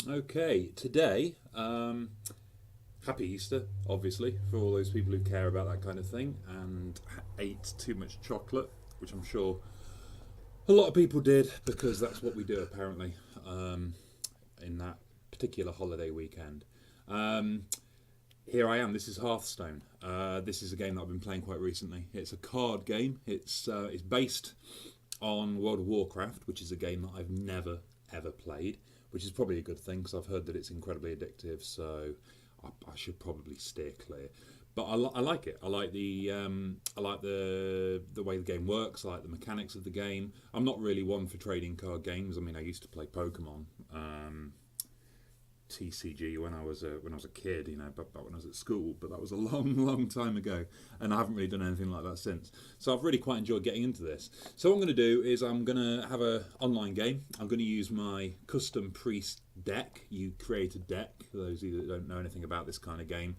Okay, today, happy Easter, obviously, for all those people who care about that kind of thing and ate too much chocolate, which I'm sure a lot of people did because that's what we do apparently in that particular holiday weekend. Um, Here I am. This is Hearthstone. This is a game that I've been playing quite recently. It's a card game. It's based on World of Warcraft, which is a game that I've never ever played, which is probably a good thing because I've heard that it's incredibly addictive. So I should probably steer clear. But I like it. I like the way the game works. I like the mechanics of the game. I'm not really one for trading card games. I mean, I used to play Pokemon. TCG when I was a kid, back when I was at school. But that was a long time ago, and I haven't really done anything like that since. So I've really quite enjoyed getting into this. So what I'm going to do is I'm going to have a online game. I'm going to use my custom priest deck. You create a deck for those of you that don't know anything about this kind of game,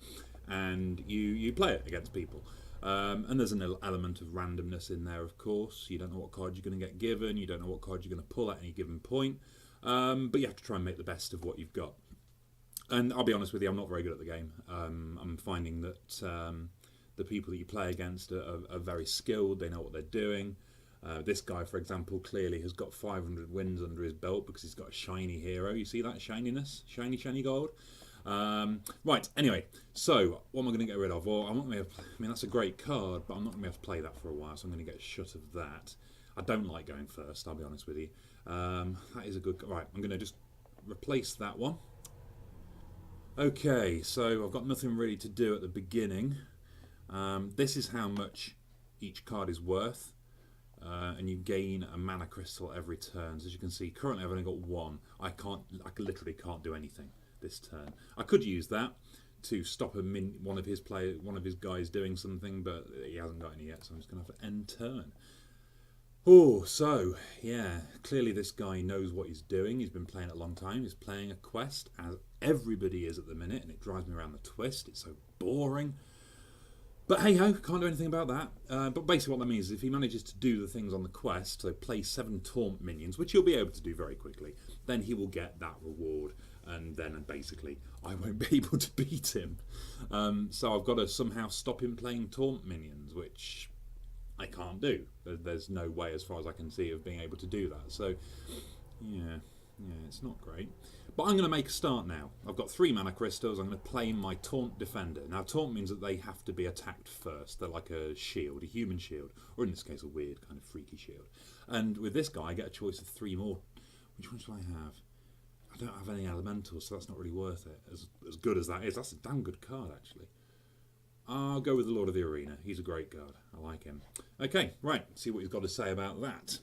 and you play it against people. And there's an element of randomness in there, of course. You don't know what card you're going to get given. You don't know what card you're going to pull at any given point. But you have to try and make the best of what you've got. And I'll be honest with you, I'm not very good at the game. I'm finding that the people that you play against are very skilled. They know what they're doing. This guy, for example, clearly has got 500 wins under his belt because he's got a shiny hero. You see that shininess? Shiny gold. Right, anyway, so what am I going to get rid of? Well, I'm not going to be able to I mean, that's a great card, but I'm not going to be able to play that for a while, so I'm going to get shut of that. I don't like going first, I'll be honest with you. That is a good... Right, I'm going to just replace that one. Okay, so I've got nothing really to do at the beginning. This is how much each card is worth. And you gain a mana crystal every turn. So as you can see, currently I've only got one. I literally can't do anything this turn. I could use that to stop one of his guys doing something, but he hasn't got any yet, so I'm just going to have to end turn. Oh, so, yeah, clearly this guy knows what he's doing. He's been playing it a long time. He's playing a quest, as everybody is at the minute, and it drives me around the twist. It's so boring. But hey-ho, can't do anything about that. But basically what that means is if he manages to do the things on the quest, so play 7 taunt minions, which he'll be able to do very quickly, then he will get that reward. And then basically I won't be able to beat him. So I've got to somehow stop him playing taunt minions, which... I can't do. There's no way, as far as I can see, of being able to do that. So, yeah, it's not great. But I'm going to make a start now. I've got 3 mana crystals. I'm going to play my Taunt Defender. Now, Taunt means that they have to be attacked first. They're like a shield, a human shield, or in this case, a weird kind of freaky shield. And with this guy, I get a choice of 3 more. Which ones do I have? I don't have any elementals, so that's not really worth it. As good as that is, that's a damn good card, actually. I'll go with the Lord of the Arena. He's a great card. I like him. Okay, right. See what he's got to say about that.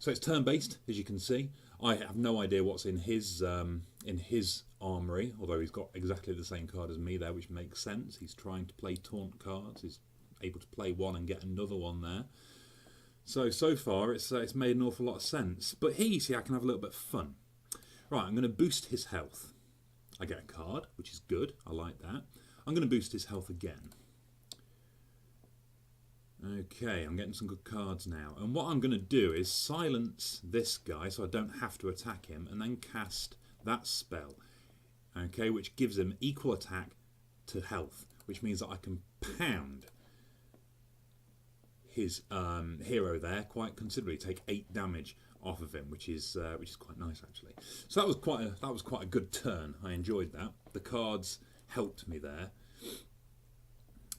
So it's turn-based, as you can see. I have no idea what's in his armoury, although he's got exactly the same card as me there, which makes sense. He's trying to play taunt cards. He's able to play one and get another one there. So far, it's made an awful lot of sense. But here, you see, I can have a little bit of fun. Right, I'm going to boost his health. I get a card, which is good. I like that. I'm going to boost his health again. Okay, I'm getting some good cards now. And what I'm going to do is silence this guy so I don't have to attack him, and then cast that spell, okay, which gives him equal attack to health, which means that I can pound his hero there quite considerably, take 8 damage off of him, which is quite nice actually. So that was quite a good turn. I enjoyed that. The cards helped me there.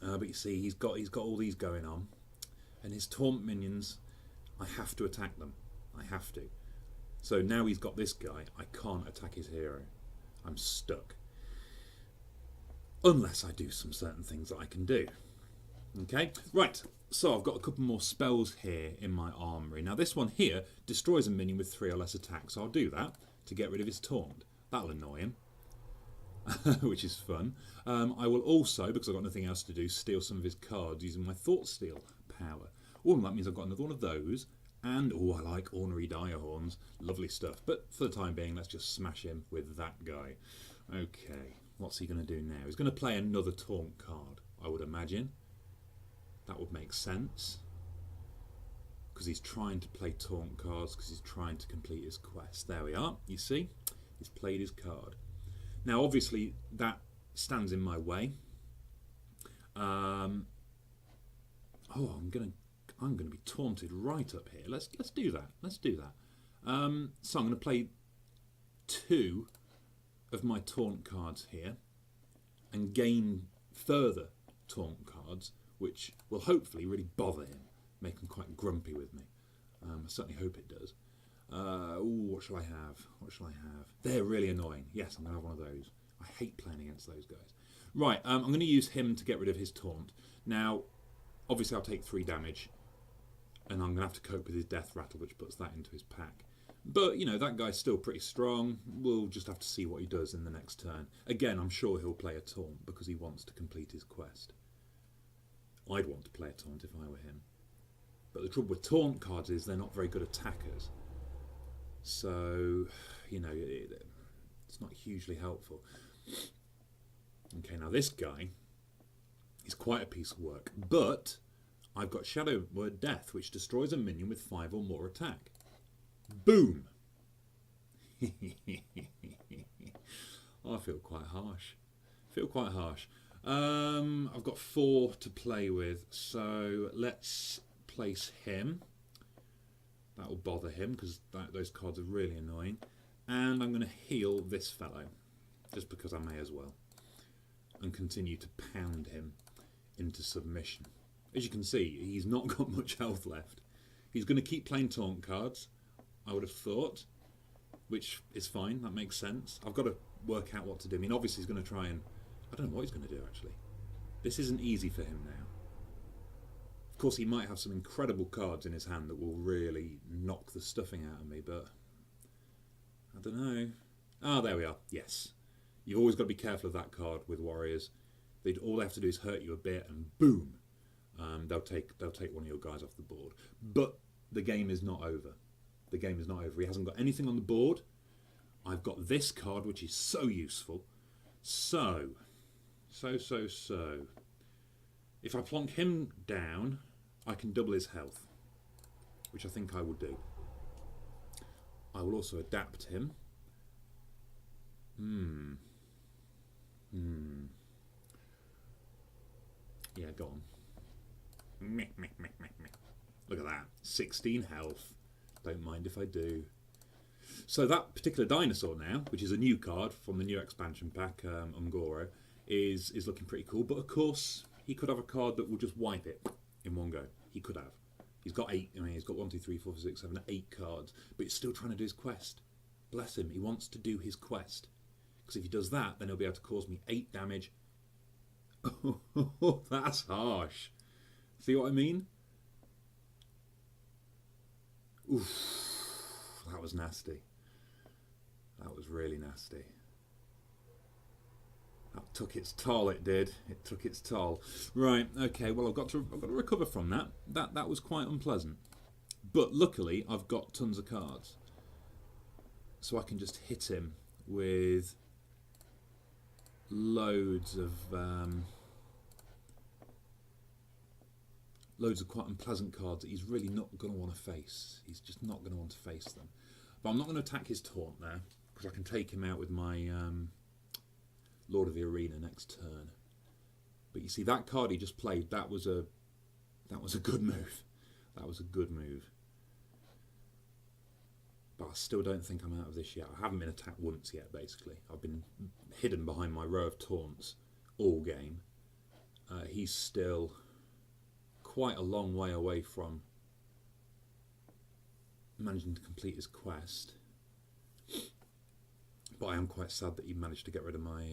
But you see, he's got all these going on, and his taunt minions, I have to attack them. I have to. So now he's got this guy, I can't attack his hero. I'm stuck. Unless I do some certain things that I can do. Okay, right. So I've got a couple more spells here in my armoury. Now this one here destroys a minion with 3 or less attacks. So I'll do that to get rid of his taunt. That'll annoy him. Which is fun. I will also, because I've got nothing else to do, steal some of his cards using my Thought Steal power. Oh, that means I've got another one of those. And, oh, I like Ornery Direhorns. Lovely stuff. But for the time being, let's just smash him with that guy. Okay, what's he going to do now? He's going to play another taunt card, I would imagine. That would make sense. Because he's trying to play taunt cards, because he's trying to complete his quest. There we are, you see. He's played his card. Now, obviously, that stands in my way. I'm gonna be taunted right up here. Let's do that. Let's do that. So I'm gonna play 2 of my taunt cards here and gain further taunt cards, which will hopefully really bother him, make him quite grumpy with me. I certainly hope it does. What shall I have? What shall I have? They're really annoying. Yes, I'm going to have one of those. I hate playing against those guys. Right, I'm going to use him to get rid of his taunt. Now, obviously I'll take 3 damage, and I'm going to have to cope with his death rattle, which puts that into his pack. But, you know, that guy's still pretty strong. We'll just have to see what he does in the next turn. Again, I'm sure he'll play a taunt because he wants to complete his quest. I'd want to play a taunt if I were him. But the trouble with taunt cards is they're not very good attackers. So, you know, it's not hugely helpful. Okay, now this guy is quite a piece of work. But I've got Shadow Word Death, which destroys a minion with 5 or more attack. Boom! I feel quite harsh. I've got 4 to play with, so let's place him. That will bother him because those cards are really annoying. And I'm going to heal this fellow, just because I may as well, and continue to pound him into submission. As you can see, he's not got much health left. He's going to keep playing taunt cards, I would have thought, which is fine, that makes sense. I've got to work out what to do. I mean, obviously he's going to try and... I don't know what he's going to do, actually. This isn't easy for him now. Of course, he might have some incredible cards in his hand that will really knock the stuffing out of me, but... I don't know. Ah, there we are. Yes. You've always got to be careful of that card with warriors. All they have to do is hurt you a bit, and boom! They'll take one of your guys off the board. But the game is not over. The game is not over. He hasn't got anything on the board. I've got this card, which is so useful. So. If I plonk him down, I can double his health, which I think I will do. I will also adapt him. Yeah, go on. Look at that. 16 health. Don't mind if I do. So that particular dinosaur now, which is a new card from the new expansion pack, Ungoro, is looking pretty cool. But of course, he could have a card that will just wipe it in one go. He could have. He's got 8. I mean, he's got 1, 2, 3, 4, 5, 6, 7, 8 cards, but he's still trying to do his quest. Bless him. He wants to do his quest. Because if he does that, then he'll be able to cause me 8 damage. Oh, that's harsh. See what I mean? Oof, that was nasty. That was really nasty. That took its toll, it did. It took its toll. Right, okay, well I've got to recover from that. That was quite unpleasant. But luckily I've got tons of cards. So I can just hit him with loads of quite unpleasant cards that he's really not going to want to face. He's just not going to want to face them. But I'm not going to attack his taunt there, because I can take him out with my Lord of the Arena next turn. But you see, that card he just played, that was a good move. That was a good move. But I still don't think I'm out of this yet. I haven't been attacked once yet, basically. I've been hidden behind my row of taunts all game. He's still quite a long way away from managing to complete his quest. But I am quite sad that he managed to get rid of my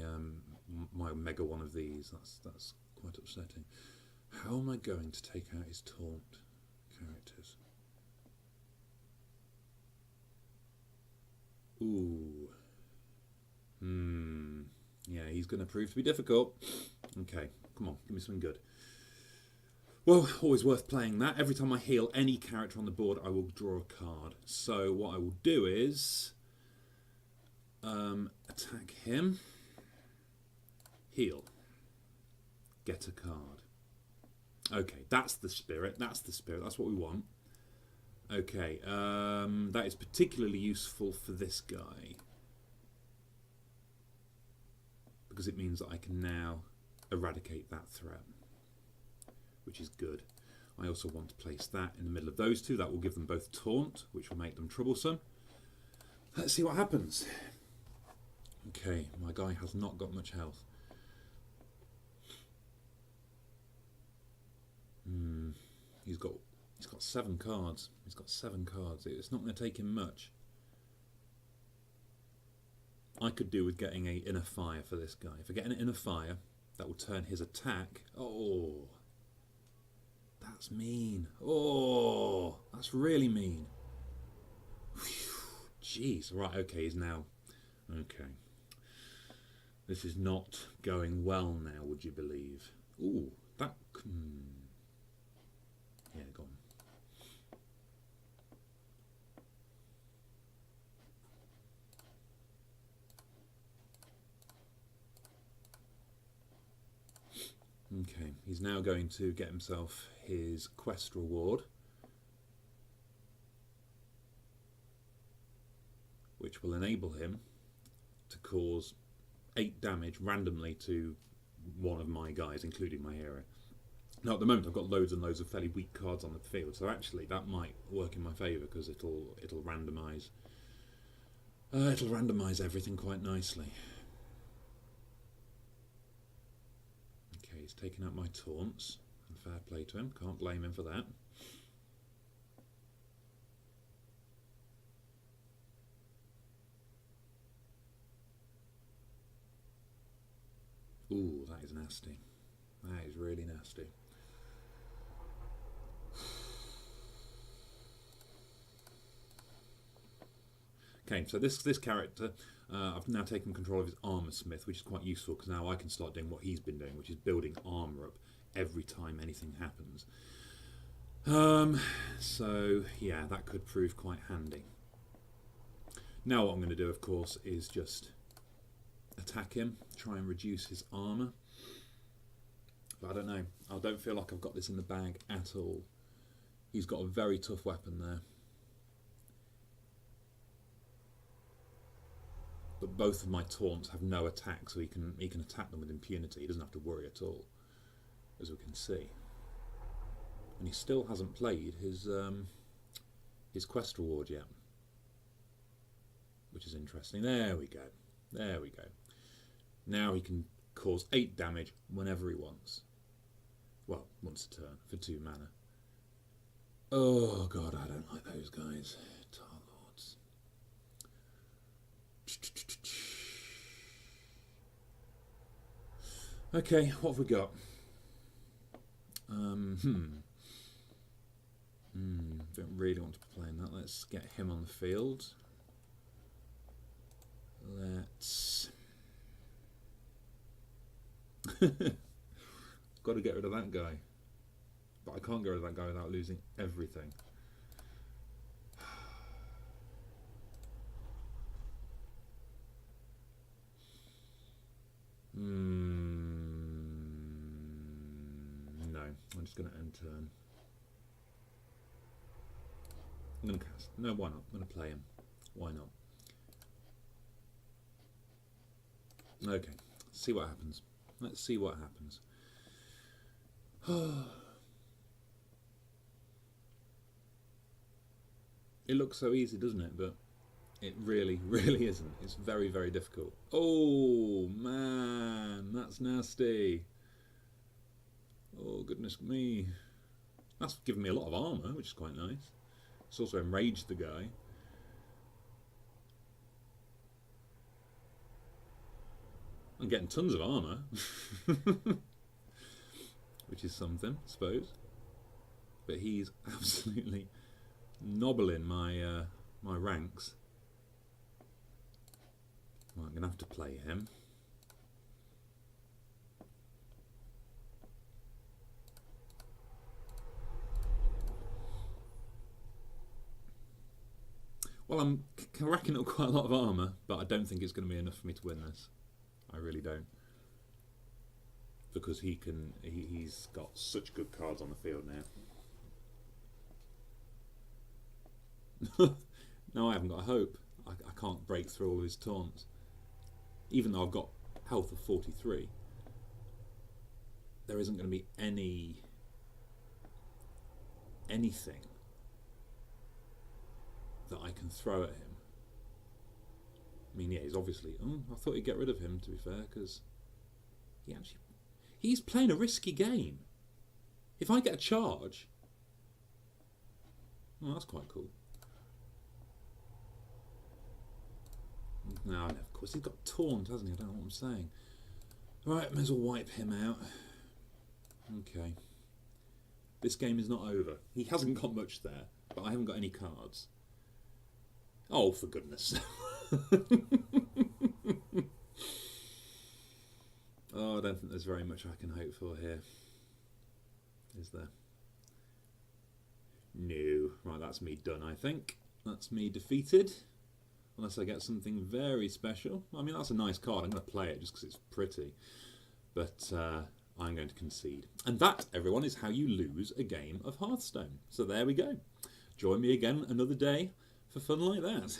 my mega one of these. That's quite upsetting. How am I going to take out his taunt characters? Ooh. Yeah, he's going to prove to be difficult. Okay, come on, give me something good. Well, always worth playing that. Every time I heal any character on the board, I will draw a card. So what I will do is attack him, heal, get a card. Okay, that's the spirit. That's what we want. Okay, that is particularly useful for this guy. because it means that I can now eradicate that threat, which is good. I also want to place that in the middle of those two. That will give them both taunt, which will make them troublesome. Let's see what happens. Okay, my guy has not got much health. He's got 7 cards. He's got 7 cards. It's not going to take him much. I could do with getting an inner fire for this guy. If I get an inner fire, that will turn his attack. Oh, that's mean. Oh, that's really mean. Jeez. Right, okay, he's now... Okay. This is not going well now, would you believe? Ooh, that... Yeah, go on. Okay, he's now going to get himself his quest reward, which will enable him to cause 8 damage randomly to one of my guys, including my hero. Now at the moment I've got loads and loads of fairly weak cards on the field, so actually that might work in my favour because it'll randomise everything quite nicely. Okay, he's taken out my taunts, and fair play to him, can't blame him for that. Ooh, that is nasty. That is really nasty. Okay, so this character, I've now taken control of his armor smith, which is quite useful because now I can start doing what he's been doing, which is building armor up every time anything happens. So yeah, that could prove quite handy. Now what I'm going to do, of course, is just attack him, try and reduce his armor. But I don't know. I don't feel like I've got this in the bag at all. He's got a very tough weapon there. But both of my taunts have no attack, so he can attack them with impunity. He doesn't have to worry at all, as we can see. And he still hasn't played his quest reward yet, which is interesting. There we go. There we go. Now he can cause 8 damage whenever he wants. Well, once a turn for 2 mana. Oh god, I don't like those guys. Tar Lords. Okay, what have we got? Don't really want to be playing that. Let's get him on the field. Let's... Got to get rid of that guy. But I can't get rid of that guy without losing everything. No, I'm just going to end turn. I'm going to cast. No, why not? I'm going to play him. Why not? Okay, see what happens. Let's see what happens. It looks so easy, doesn't it? But it really, really isn't. It's very, very difficult. Oh, man, that's nasty. Oh, goodness me. That's given me a lot of armour, which is quite nice. It's also enraged the guy. I'm getting tons of armour. Which is something, I suppose. But he's absolutely nobbling my my ranks. Well, I'm going to have to play him. Well, I'm racking up quite a lot of armour, but I don't think it's going to be enough for me to win this. I really don't. Because he's got such good cards on the field now. No, I haven't got a hope. I can't break through all his taunts. Even though I've got health of 43, there isn't going to be anything that I can throw at him. I mean, yeah, he's obviously... Oh, I thought he'd get rid of him, to be fair, because he's playing a risky game. If I get a charge... Oh, that's quite cool. No, of course, he's got taunt, hasn't he? I don't know what I'm saying. Right, may as well wipe him out. Okay. This game is not over. He hasn't got much there, but I haven't got any cards. Oh, for goodness. Oh, I don't think there's very much I can hope for here. Is there? No. Right, that's me done, I think. That's me defeated. Unless I get something very special. I mean, that's a nice card. I'm going to play it just because it's pretty. But I'm going to concede. And that, everyone, is how you lose a game of Hearthstone. So there we go. Join me again another day for fun like that.